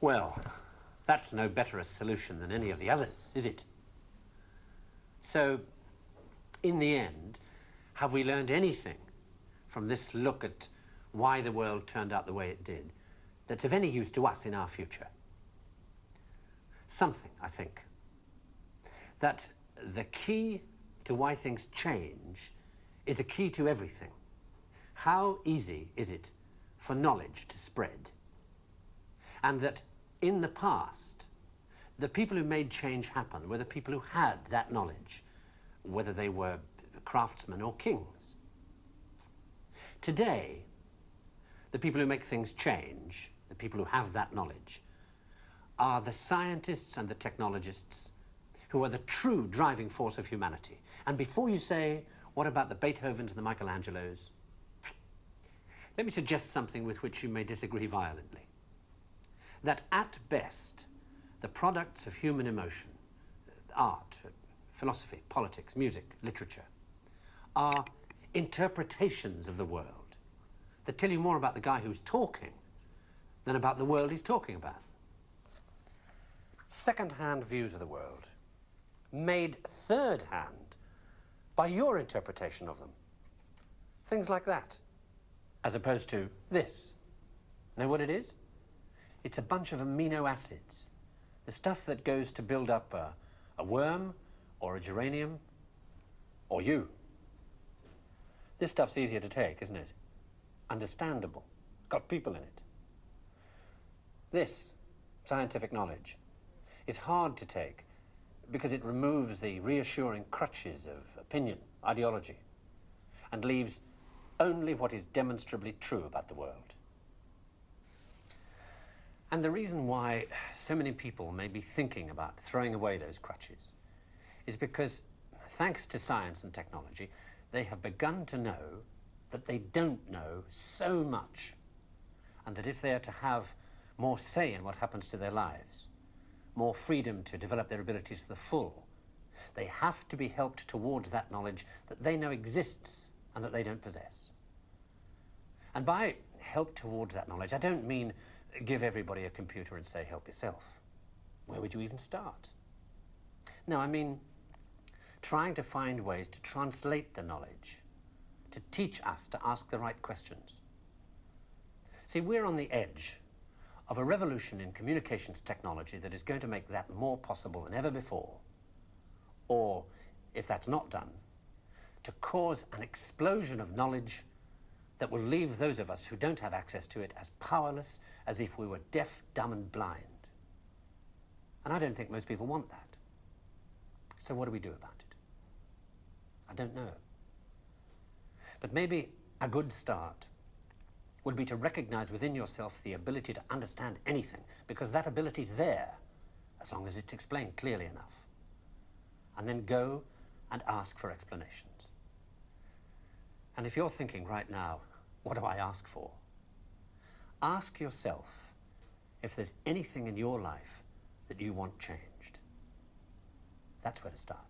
Well, that's no better a solution than any of the others, is it? So, in the end, have we learned anything from this look at why the world turned out the way it did that's of any use to us in our future? Something, I think. That the key to why things change is the key to everything. How easy is it for knowledge to spread? And that in the past, the people who made change happen were the people who had that knowledge, whether they were craftsmen or kings. Today, the people who make things change, the people who have that knowledge, are the scientists and the technologists who are the true driving force of humanity. And before you say, what about the Beethovens and the Michelangelos? Let me suggest something with which you may disagree violently. That at best, the products of human emotion, art, philosophy, politics, music, literature, are interpretations of the world that tell you more about the guy who's talking than about the world he's talking about. Second-hand views of the world, made third-hand by your interpretation of them. Things like that, as opposed to this. Know what it is? It's a bunch of amino acids, the stuff that goes to build up a worm or a geranium or you. This stuff's easier to take, isn't it? Understandable. Got people in it. This scientific knowledge is hard to take because it removes the reassuring crutches of opinion, ideology, and leaves only what is demonstrably true about the world. And the reason why so many people may be thinking about throwing away those crutches is because, thanks to science and technology, they have begun to know that they don't know so much, and that if they are to have more say in what happens to their lives, more freedom to develop their abilities to the full, they have to be helped towards that knowledge that they know exists and that they don't possess. And by help towards that knowledge, I don't mean give everybody a computer and say, help yourself. Where would you even start? No, I mean trying to find ways to translate the knowledge, to teach us to ask the right questions. See, we're on the edge of a revolution in communications technology that is going to make that more possible than ever before. Or, if that's not done, to cause an explosion of knowledge that will leave those of us who don't have access to it as powerless as if we were deaf, dumb, and blind. And I don't think most people want that. So what do we do about it? I don't know. But maybe a good start would be to recognize within yourself the ability to understand anything, because that ability is there, as long as it's explained clearly enough. And then go and ask for explanations. And if you're thinking right now, what do I ask for? Ask yourself if there's anything in your life that you want changed. That's where to start.